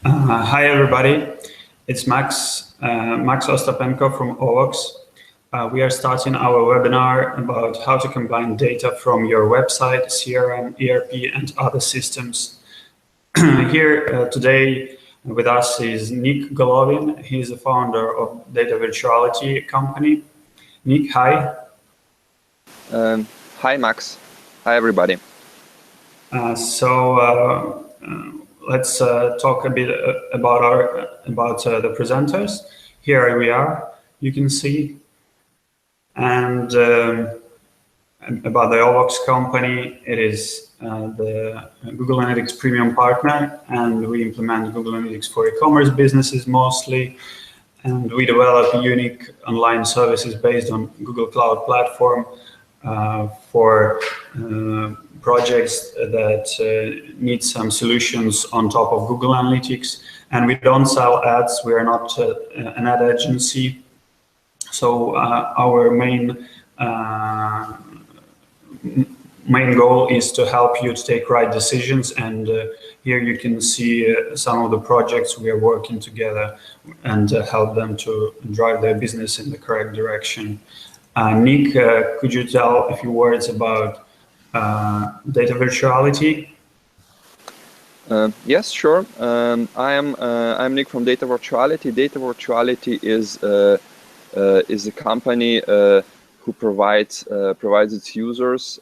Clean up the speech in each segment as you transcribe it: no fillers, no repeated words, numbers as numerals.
Hi everybody, it's Max Ostapenko from OWOX. We are starting our webinar about how to combine data from your website, CRM, ERP and other systems. Here today with us is Nick Golovin. He is the founder of DataVirtuality company. Nick, hi. Hi Max. Hi everybody. Let's talk a bit about the presenters. Here we are, you can see, and about the OWOX company. It is the Google Analytics premium partner, and we implement Google Analytics for e-commerce businesses mostly, and we develop unique online services based on Google Cloud Platform for projects that need some solutions on top of Google Analytics. And we don't sell ads, we are not an ad agency. So our main goal is to help you to take right decisions, and here you can see some of the projects we are working together and help them to drive their business in the correct direction. Nick, could you tell a few words about DataVirtuality? Yes, sure. I'm Nick from DataVirtuality. DataVirtuality is a company who provides its users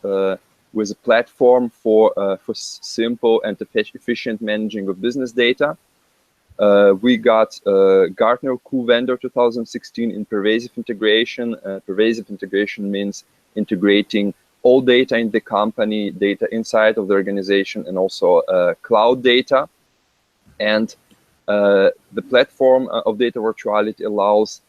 with a platform for simple and efficient managing of business data. We got Gartner Co-Vendor 2016 in pervasive integration. Pervasive integration means integrating all data in the company, data inside of the organization, and also cloud data. And the platform of DataVirtuality allows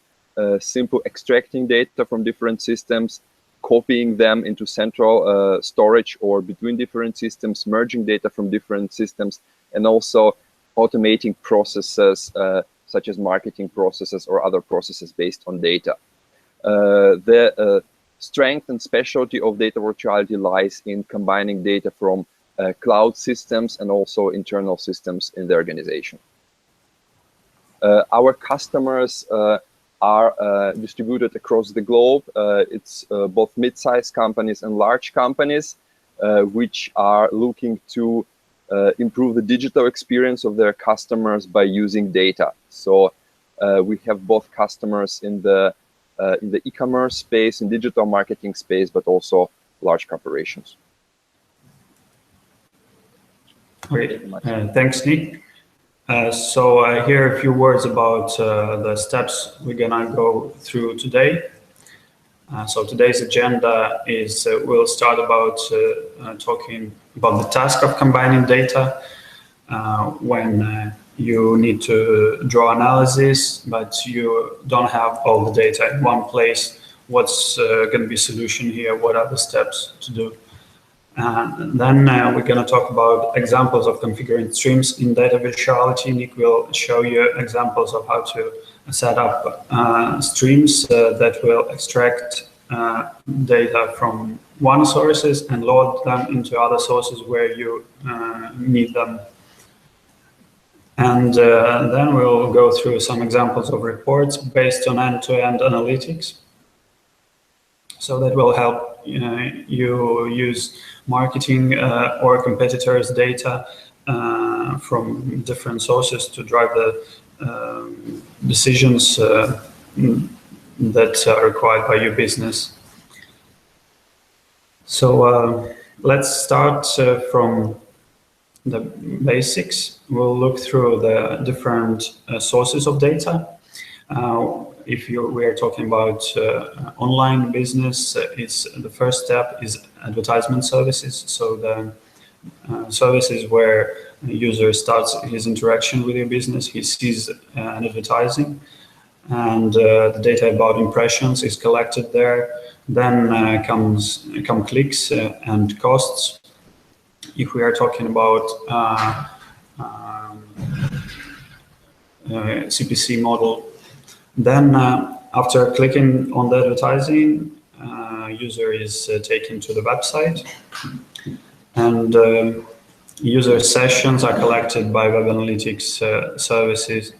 simple extracting data from different systems, copying them into central storage or between different systems, merging data from different systems, and also automating processes such as marketing processes or other processes based on data. The strength and specialty of DataVirtuality lies in combining data from cloud systems and also internal systems in the organization. Our customers are distributed across the globe. It's both mid-sized companies and large companies which are looking to improve the digital experience of their customers by using data. So we have both customers in the e-commerce space, in digital marketing space, but also large corporations. Great, thanks, Nick. Here are a few words about the steps we're gonna go through today. So today's agenda is we'll start about talking about the task of combining data when you need to draw analysis, but you don't have all the data in one place. What's going to be solution here? What are the steps to do? And then we're going to talk about examples of configuring streams in DataVirtuality. Nick will show you examples of how to set up streams that will extract data from one sources and load them into other sources where you need them. And then we'll go through some examples of reports based on end-to-end analytics. So that will help you use marketing or competitors' data from different sources to drive the decisions that are required by your business. So let's start from the basics. We'll look through the different sources of data. If we are talking about online business, it's the first step is advertisement services. So the services where a user starts his interaction with your business, he sees an advertising, and the data about impressions is collected there. Then come clicks and costs. If we are talking about CPC model, then after clicking on the advertising, user is taken to the website, and User sessions are collected by Web Analytics services.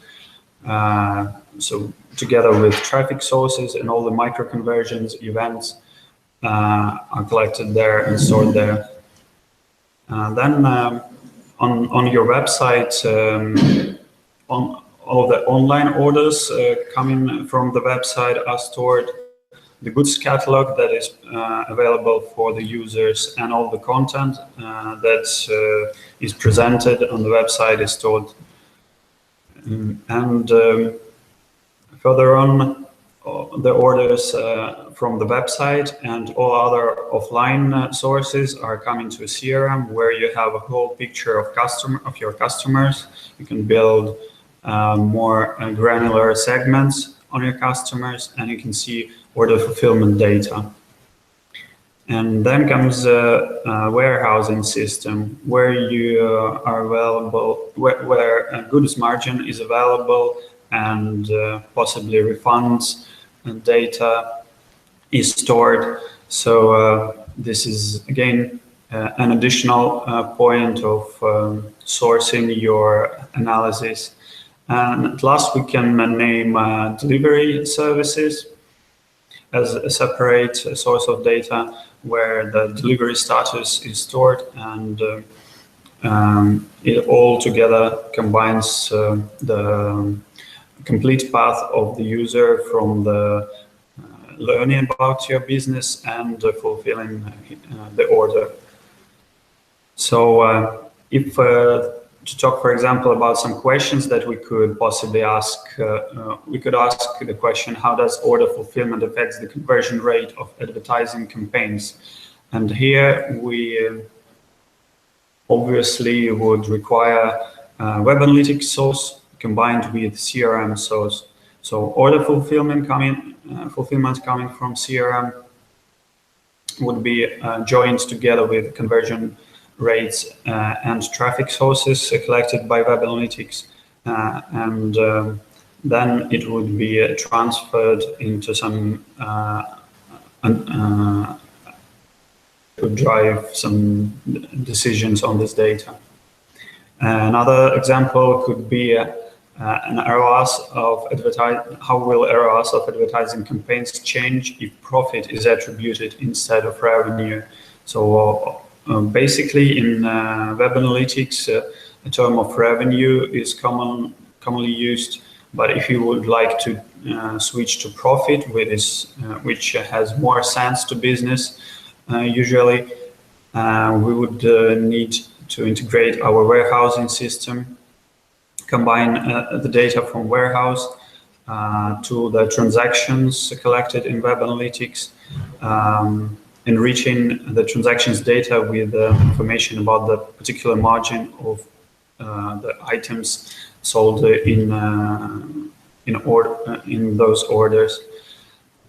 So together with traffic sources and all the micro conversions events are collected there and stored there. Then on your website, on all the online orders coming from the website are stored. The goods catalog that is available for the users and all the content that is presented on the website is stored. And further on, the orders from the website and all other offline sources are coming to a CRM where you have a whole picture of your customers. You can build more granular segments on your customers, and you can see order fulfillment data. And then comes a warehousing system where you are available, where a goods margin is available, and possibly refunds and data is stored. So this is again an additional point of sourcing your analysis. And at last, we can name delivery services as a separate source of data where the delivery status is stored, and it all together combines the complete path of the user from the learning about your business and fulfilling the order. So if to talk, for example, about some questions that we could possibly ask, we could ask the question, how does order fulfillment affect the conversion rate of advertising campaigns? And here we obviously would require Web Analytics source combined with CRM source. So order fulfillment coming from CRM would be joined together with conversion rates and traffic sources collected by Web Analytics, and then it would be transferred into some to drive some decisions on this data. Another example could be an ROAS of how will ROAS of advertising campaigns change if profit is attributed instead of revenue. So basically, in Web Analytics, a term of revenue is commonly used, but if you would like to switch to profit, which has more sense to business, usually we would need to integrate our warehousing system, combine the data from warehouse to the transactions collected in Web Analytics, enriching the transactions data with information about the particular margin of the items sold in those orders.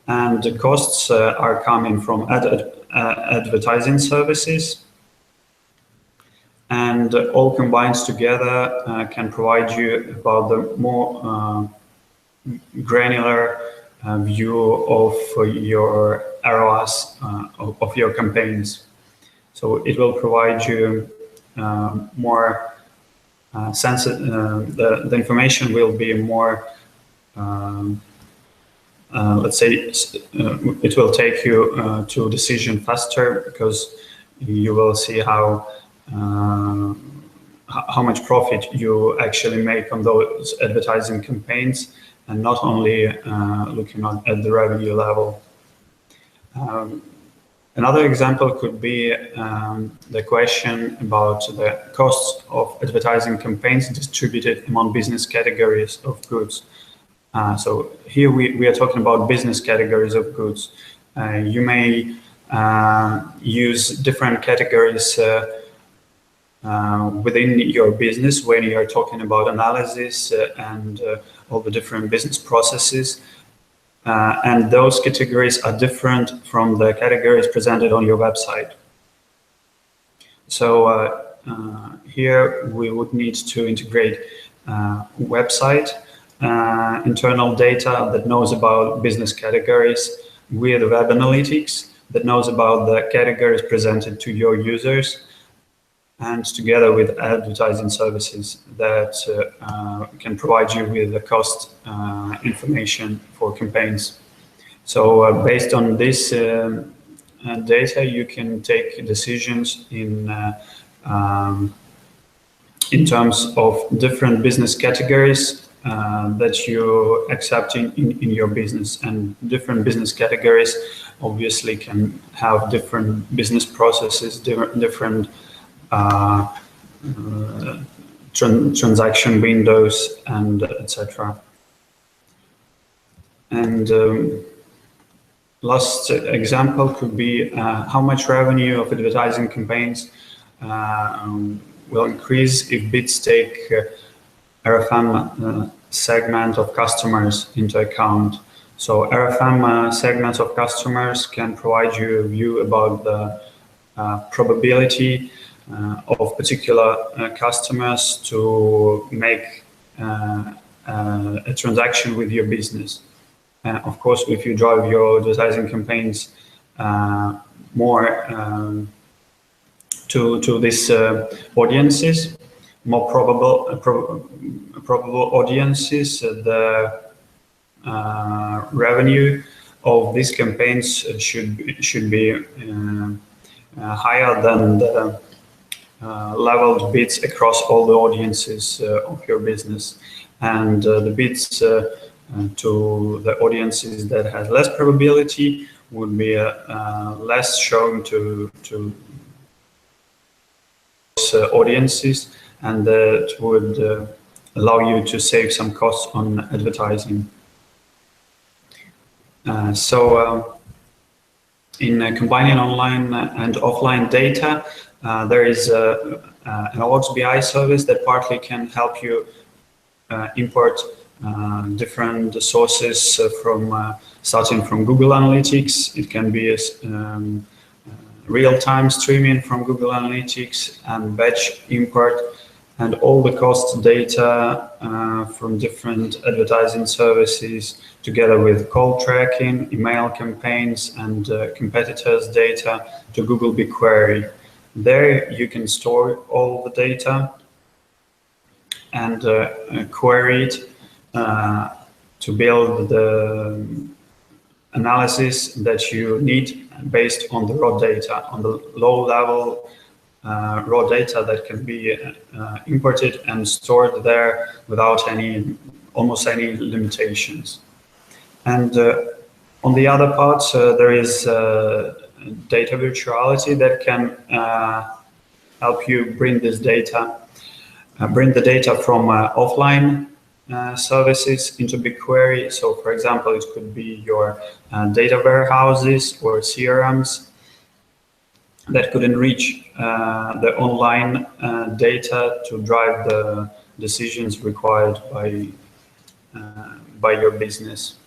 And the costs are coming from advertising services, and all combined together can provide you about the more granular view of your ROAS of your campaigns. So it will provide you more the information will be more, let's say, it will take you to decision faster, because you will see how much profit you actually make on those advertising campaigns, and not only looking at the revenue level. Another example could be the question about the costs of advertising campaigns distributed among business categories of goods. So here we are talking about business categories of goods. You may use different categories within your business when you are talking about analysis and all the different business processes. And those categories are different from the categories presented on your website. So here we would need to integrate website internal data that knows about business categories with Web Analytics that knows about the categories presented to your users. and together with advertising services that can provide you with the cost information for campaigns. So based on this data, you can take decisions in terms of different business categories that you accept in your business, and different business categories obviously can have different business processes, different transaction windows, and etc. And last example could be how much revenue of advertising campaigns will increase if bids take RFM segment of customers into account. So RFM segments of customers can provide you a view about the probability of particular customers to make a transaction with your business. Of course, if you drive your advertising campaigns more to these audiences, more probable audiences, the revenue of these campaigns should be higher than the leveled bids across all the audiences of your business, and the bids to the audiences that has less probability would be less shown to audiences, and that would allow you to save some costs on advertising. In combining online and offline data, there is an OWOX BI service that partly can help you import different sources from starting from Google Analytics. It can be real-time streaming from Google Analytics and batch import, and all the cost data from different advertising services, together with call tracking, email campaigns, and competitors' data to Google BigQuery. There you can store all the data and query it to build the analysis that you need based on the raw data, on the low-level raw data that can be imported and stored there without almost any limitations. And on the other part, there is DataVirtuality that can help you bring this data, bring the data from offline services into BigQuery. So, for example, it could be your data warehouses or CRMs that could enrich the online data to drive the decisions required by your business.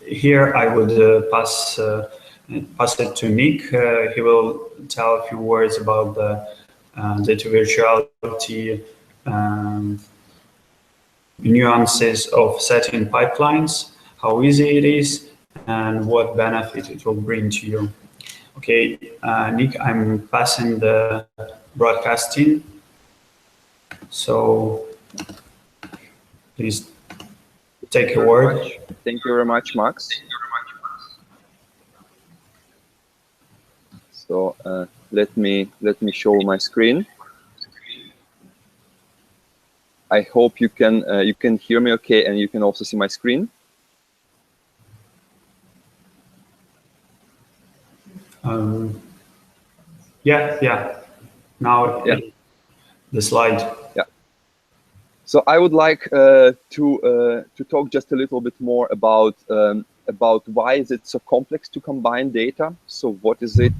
Here I would pass it to Nick. He will tell a few words about the DataVirtuality nuances of setting pipelines, how easy it is, and what benefit it will bring to you. Okay, Nick, I'm passing the broadcasting. So please take a word. Thank you very much, Max. So let me show my screen. I hope you can hear me okay, and you can also see my screen. Yeah. Now, yeah. The slide. Yeah. So I would like to talk just a little bit more about why is it so complex to combine data. So what is it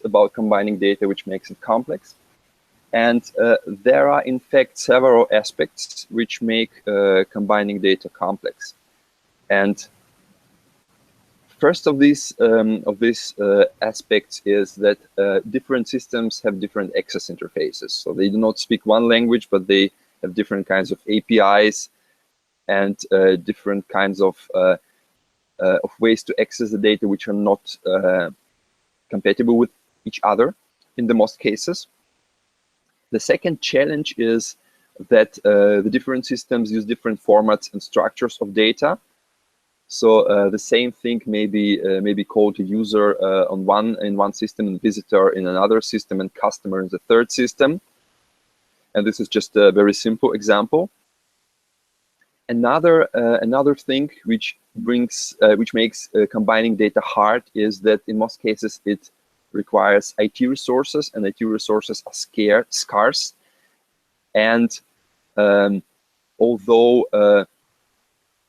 about combining data which makes it complex? And there are in fact several aspects which make combining data complex. And first of these aspects is that different systems have different access interfaces. So they do not speak one language, but they have different kinds of APIs and different kinds of ways to access the data which are not compatible each other in the most cases. The second challenge is that the different systems use different formats and structures of data. So the same thing may be called a user in one system, and visitor in another system, and customer in the third system. And this is just a very simple example. Another thing which makes combining data hard is that in most cases it requires IT resources, and IT resources are scarce. And although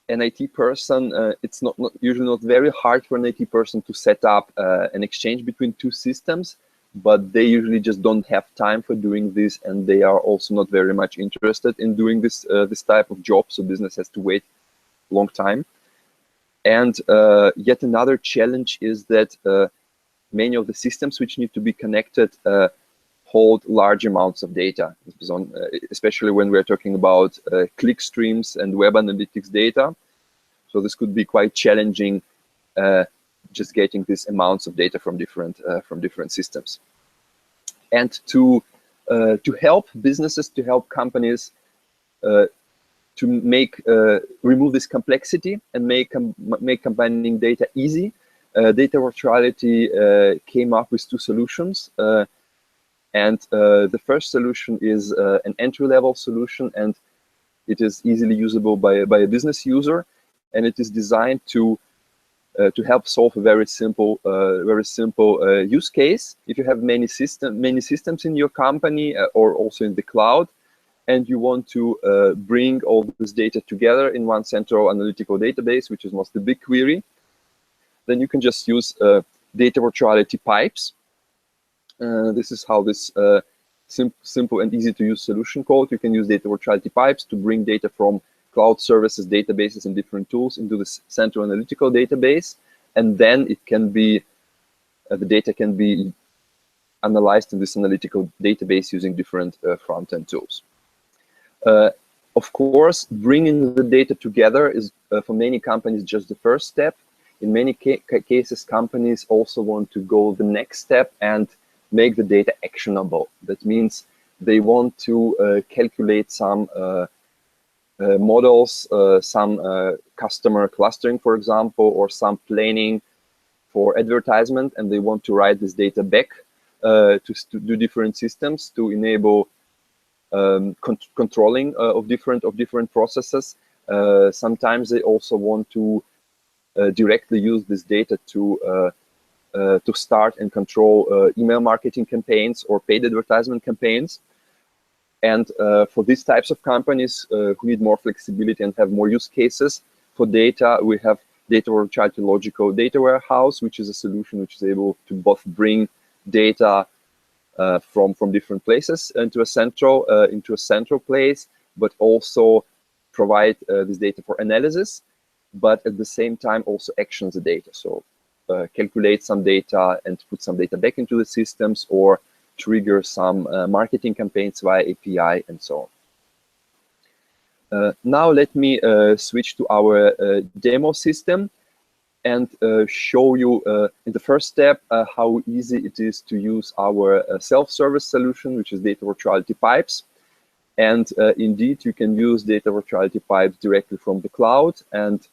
an IT person, it's usually not very hard for an IT person to set up an exchange between two systems, but they usually just don't have time for doing this, and they are also not very much interested in doing this type of job. So business has to wait a long time. And yet another challenge is that many of the systems which need to be connected hold large amounts of data, especially when we're talking about click streams and web analytics data. So this could be quite challenging, just getting these amounts of data from different systems. And to help businesses, to help companies to remove this complexity and make combining data easy, DataVirtuality came up with two solutions. And the first solution is an entry-level solution, and it is easily usable by a business user, and it is designed to help solve a very simple use case. If you have many systems in your company or also in the cloud, and you want to bring all this data together in one central analytical database, which is mostly BigQuery, then you can just use DataVirtuality pipes. This is how this simple and easy to use solution called. You can use DataVirtuality pipes to bring data from cloud services, databases, and different tools into this central analytical database, and then it can be the data can be analyzed in this analytical database using different front-end tools. Of course, bringing the data together is for many companies just the first step. In many cases, companies also want to go the next step and make the data actionable. That means they want to calculate some models, some customer clustering, for example, or some planning for advertisement, and they want to write this data back to do different systems to enable controlling of different processes. Sometimes they also want to directly use this data to start and control email marketing campaigns or paid advertisement campaigns. And for these types of companies who need more flexibility and have more use cases for data, we have DataVirtuality Logical Data Warehouse, which is a solution which is able to both bring data from different places into a central place, but also provide this data for analysis, but at the same time also actions the data. So calculate some data and put some data back into the systems, or trigger some marketing campaigns via API and so on. Now let me switch to our demo system and show you in the first step how easy it is to use our self-service solution, which is DataVirtuality pipes. And indeed, you can use DataVirtuality pipes directly from the cloud, and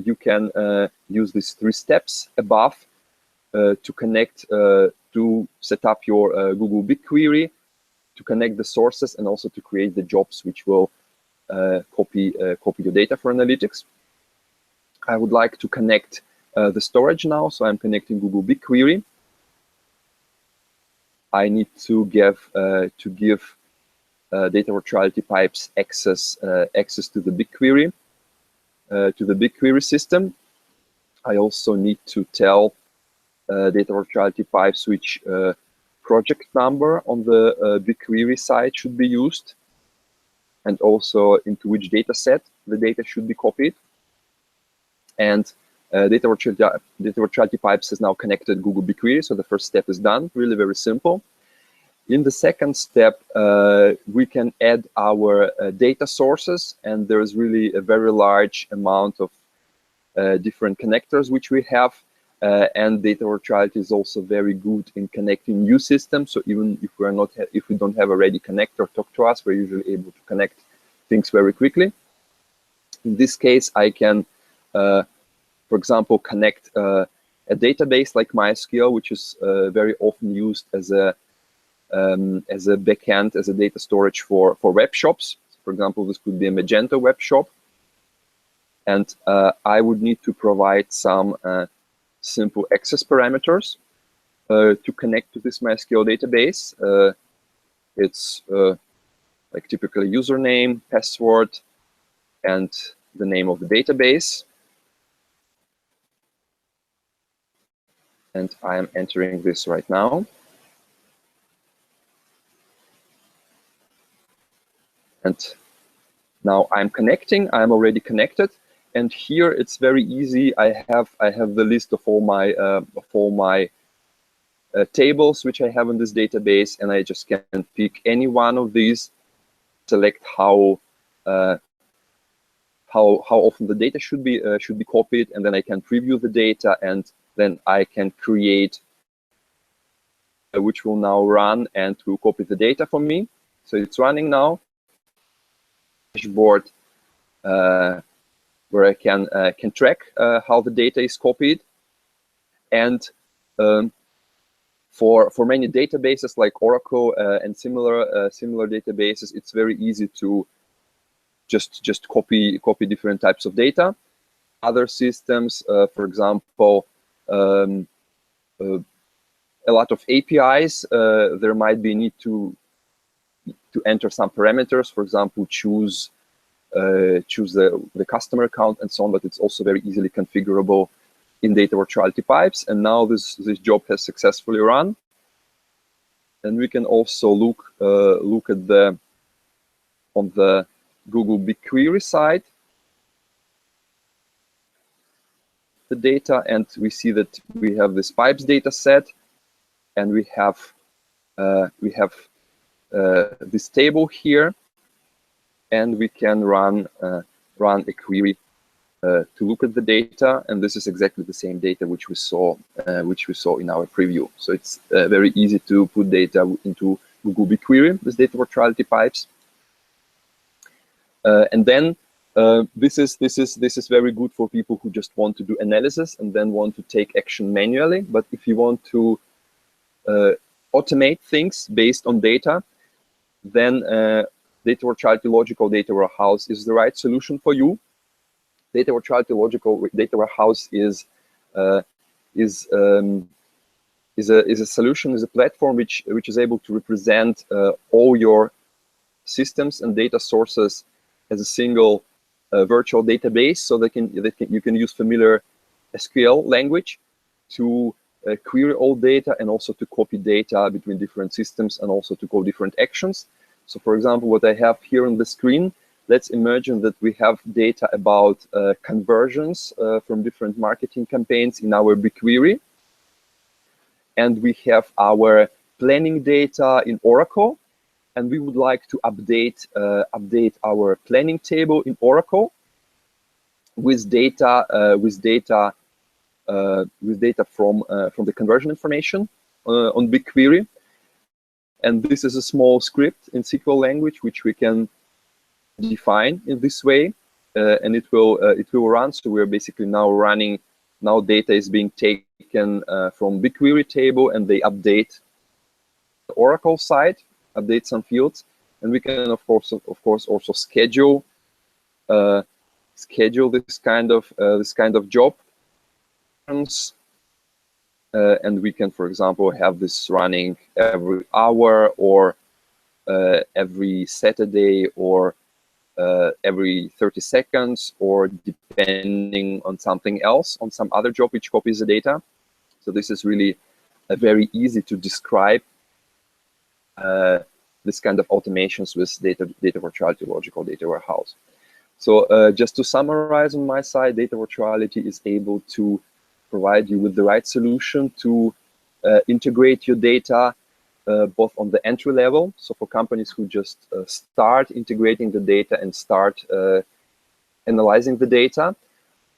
you can use these 3 steps above to connect, to set up your Google BigQuery, to connect the sources, and also to create the jobs which will copy your data for analytics. I would like to connect the storage now, so I'm connecting Google BigQuery. I need to give DataVirtuality pipes access to the BigQuery system. I also need to tell DataVirtuality pipes which project number on the BigQuery side should be used, and also into which data set the data should be copied. And DataVirtuality pipes has now connected Google BigQuery, so the first step is done. Really very simple. In the second step, we can add our data sources, and there's really a very large amount of different connectors which we have. and data virtuality is also very good in connecting new systems. So even if we don't have a ready connector talk to us, we're usually able to connect things very quickly. In this case, I can, for example, connect a database like MySQL, which is very often used as a backend, as a data storage for web shops. For example, this could be a Magento web shop, and I would need to provide some simple access parameters to connect to this MySQL database. It's like typically username, password, and the name of the database. And I am entering this right now. And now I'm connecting. I'm already connected. And here it's very easy. I have the list of all my tables which I have in this database, and I just can pick any one of these, select how often the data should be copied, and then I can preview the data, and then I can create which will now run and will copy the data for me. So it's running now. Dashboard where I can track how the data is copied, and for many databases like Oracle and similar databases, it's very easy to just copy different types of data. Other systems, for example, a lot of APIs, there might be need to enter some parameters, for example, choose the customer account and so on, but it's also very easily configurable in data virtuality pipes. And now this job has successfully run. And we can also look at on the Google BigQuery side the data, and we see that we have this pipes data set, and we have this table here, and we can run a query to look at the data, and this is exactly the same data which we saw in our preview. So it's very easy to put data into Google BigQuery, this data virtuality pipes, and then this is very good for people who just want to do analysis and then want to take action manually. But if you want to automate things based on data, then data virtuality logical data warehouse is the right solution for you. Data virtuality logical data warehouse is a solution, is a platform which is able to represent all your systems and data sources as a single virtual database, so you can use familiar SQL language to query all data, and also to copy data between different systems, and also to call different actions. So for example, what I have here on the screen, let's imagine that we have data about conversions from different marketing campaigns in our BigQuery, and we have our planning data in Oracle, and we would like to update our planning table in Oracle with data from the conversion information on BigQuery. And this is a small script in SQL language which we can define in this way, and it will run. So we're basically now running. Now data is being taken from BigQuery table, and they update the Oracle side, update some fields, and we can of course also schedule this kind of job, and we can, for example, have this running every hour, or every Saturday, or every 30 seconds, or depending on something else, on some other job which copies the data. So this is really very easy to describe this kind of automations with data virtuality logical data warehouse. So just to summarize on my side, data virtuality is able to provide you with the right solution to integrate your data both on the entry level, so for companies who just start integrating the data and start analyzing the data,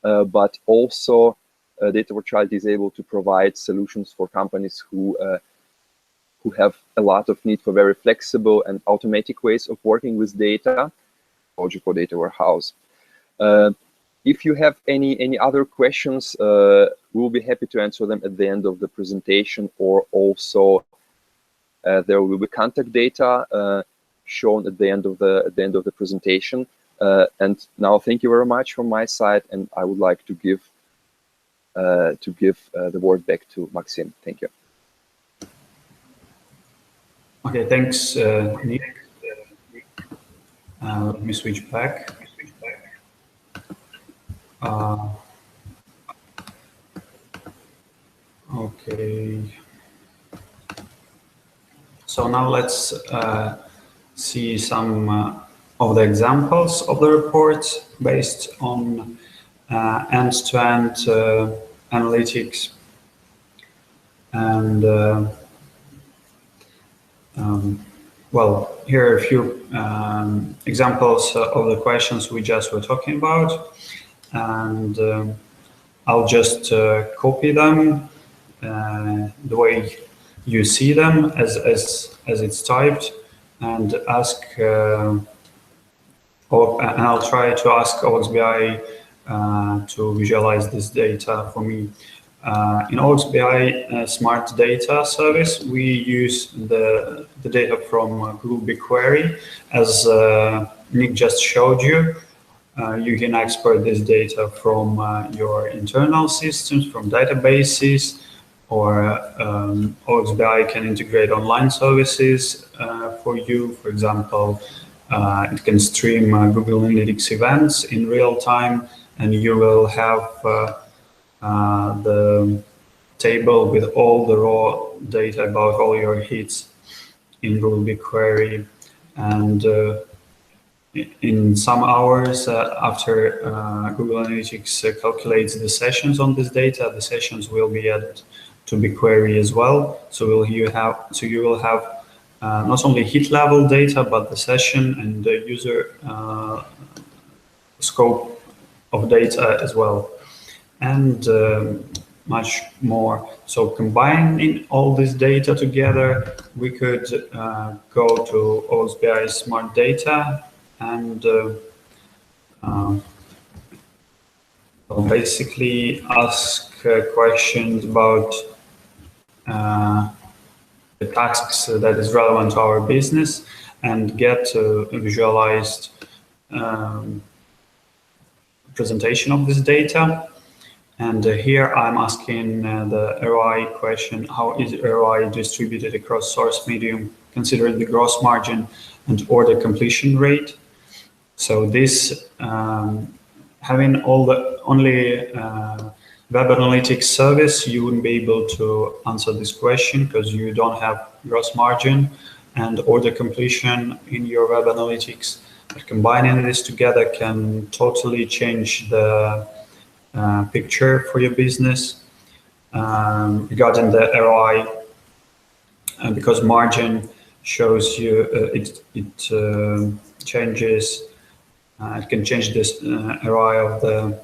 but also DataVirtuality is able to provide solutions for companies who have a lot of need for very flexible and automatic ways of working with data, logical data warehouse. If you have any other questions, we'll be happy to answer them at the end of the presentation, or also there will be contact data shown at the end of the presentation. And now, thank you very much from my side, and I would like to give the word back to Maxim. Thank you. Okay, thanks, Nick. Let me switch back. Okay. So now let's see some of the examples of the reports based on end-to-end analytics. And well, here are a few examples of the questions we just were talking about, and I'll just copy them the way you see them as it's typed, and ask and I'll try to ask OWOX BI to visualize this data for me. In OWOX BI Smart Data service, we use the data from Google BigQuery. As Nick just showed you, you can export this data from your internal systems, from databases, or OWOX BI can integrate online services for you. For example, it can stream Google Analytics events in real time, and you will have the table with all the raw data about all your hits in Google BigQuery. And in some hours after Google Analytics calculates the sessions on this data, the sessions will be added to BigQuery as well. So you will have not only hit level data, but the session and the user scope of data as well, and much more. So combining all this data together, we could go to OWOX BI Smart Data and basically ask questions about the tasks that is relevant to our business, and get a visualized presentation of this data. And here I'm asking the ROI question: how is ROI distributed across source medium, considering the gross margin and order completion rate? So this, having only web analytics service, you wouldn't be able to answer this question because you don't have gross margin and order completion in your web analytics. But combining this together can totally change the picture for your business regarding the ROI, because margin shows you it changes. It can change this ROI of the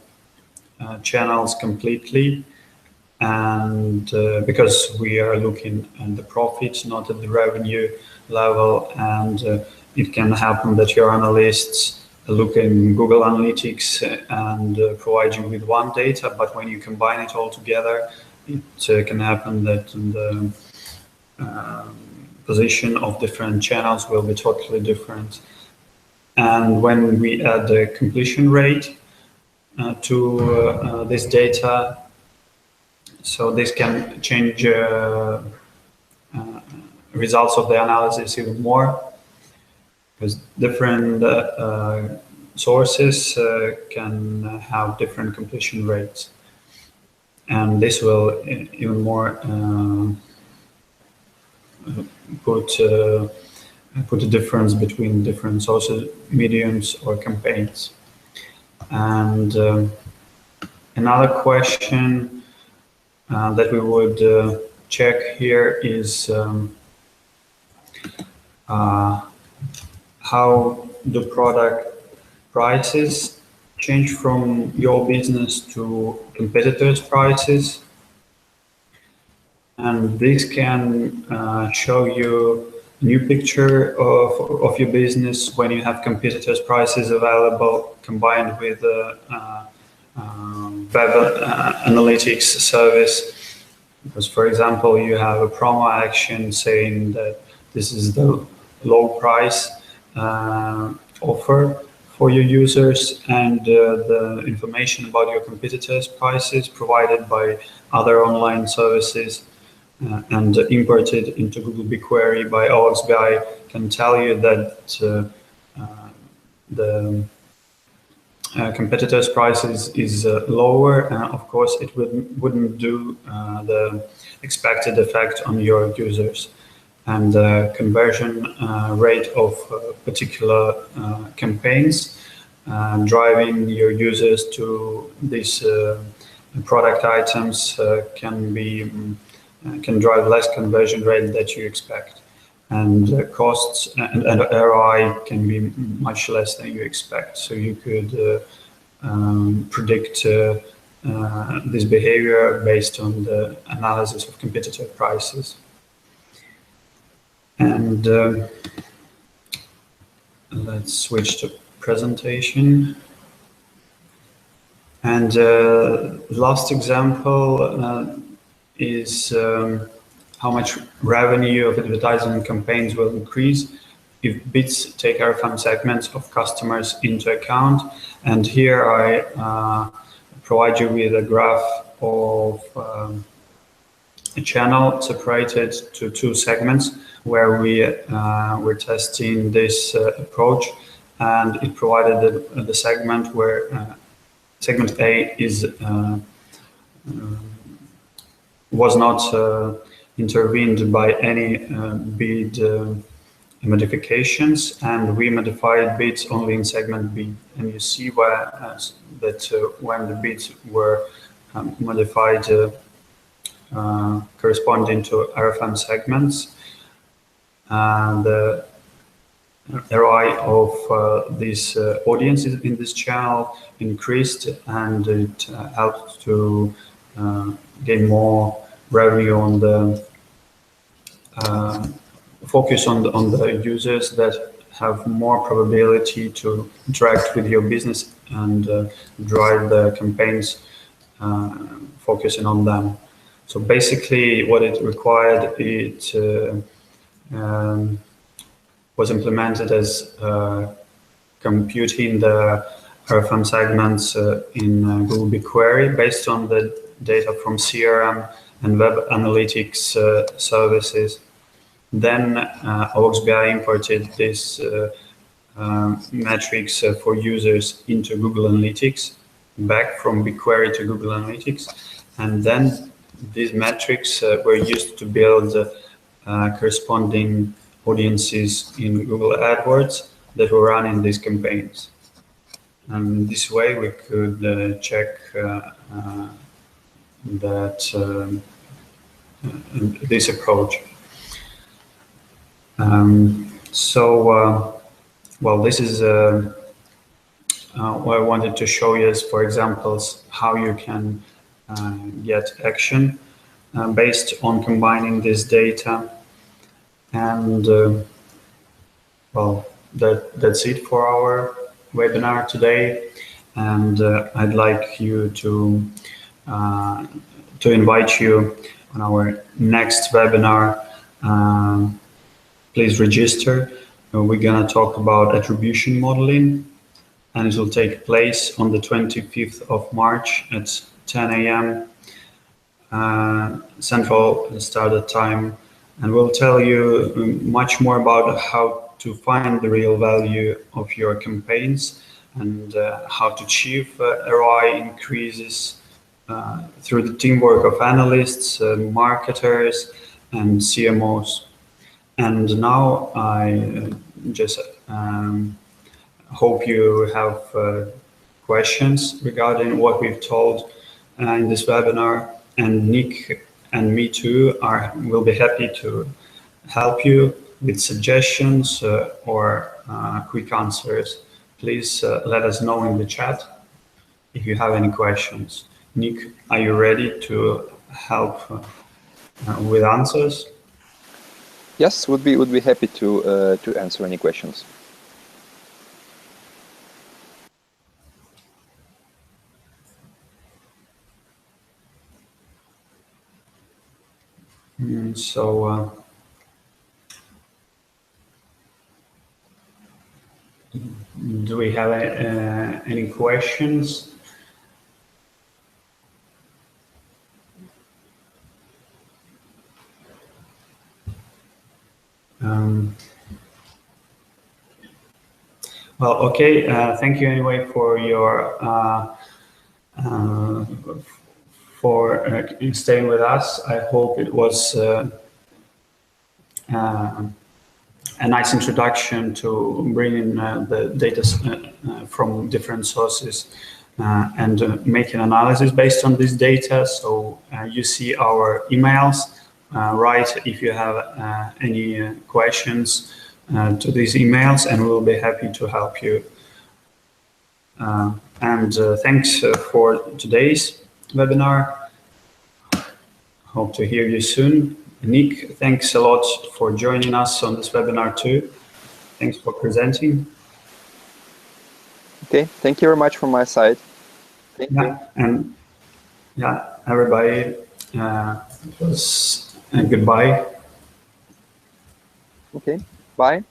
channels completely, and because we are looking at the profits, not at the revenue level, and it can happen that your analysts look in Google Analytics and provide you with one data, but when you combine it all together, it can happen that the position of different channels will be totally different. And when we add the completion rate to this data, so this can change results of the analysis even more, because different sources can have different completion rates, and this will even more put a difference between different sources, mediums, or campaigns. And another question that we would check here is how do product prices change from your business to competitors' prices. And this can show you a new picture of your business when you have competitors' prices available combined with web analytics service. Because, for example, you have a promo action saying that this is the low price offer for your users, and the information about your competitors' prices provided by other online services and imported into Google BigQuery by OWOX BI can tell you that the competitors' prices is lower, and of course it wouldn't do the expected effect on your users. And the conversion rate of particular campaigns driving your users to these product items can drive less conversion rate that you expect, and costs and ROI can be much less than you expect. So you could predict this behavior based on the analysis of competitor prices. And let's switch to presentation. And last example is how much revenue of advertising campaigns will increase if bids take RFM segments of customers into account. And here I provide you with a graph of a channel separated to two segments where we're testing this approach, and it provided the segment where segment A was not intervened by any bid modifications, and we modified bids only in segment B. And you see that when the bids were modified corresponding to RFM segments, the ROI of this audience in this channel increased, and it helped to gain more revenue on the focus on the users that have more probability to interact with your business and drive the campaigns focusing on them. So basically what it required, it was implemented as computing the RFM segments in Google BigQuery based on the data from CRM and web analytics services. Then OWOX BI imported this metrics for users into Google Analytics, back from BigQuery to Google Analytics, and then these metrics were used to build corresponding audiences in Google AdWords that were running these campaigns. And this way we could check this approach. Well, this is what I wanted to show you as, for examples, how you can get action based on combining this data. And well, that's it for our webinar today. And I'd like you to invite you on our next webinar. Please register. We're going to talk about attribution modeling, and it will take place on the 25th of March at 10 a.m. Central Standard Time. And we'll tell you much more about how to find the real value of your campaigns and how to achieve ROI increases through the teamwork of analysts, marketers, and CMOs. And now I just hope you have questions regarding what we've told in this webinar, and Nick and me too will be happy to help you with suggestions or quick answers. Please let us know in the chat. if you have any questions. Nick, are you ready to help with answers? Yes, would be happy to answer any questions. So do we have any questions? Well, okay. Thank you anyway for your staying with us. I hope it was a nice introduction to bringing the data from different sources and make an analysis based on this data. So you see our emails. Write if you have any questions to these emails, and we'll be happy to help you. Thanks for today's webinar. Hope to hear you soon. Nick, thanks a lot for joining us on this webinar too. Thanks for presenting. Okay, thank you very much from my side. Thank you. And yeah, everybody, it was goodbye. Okay, bye.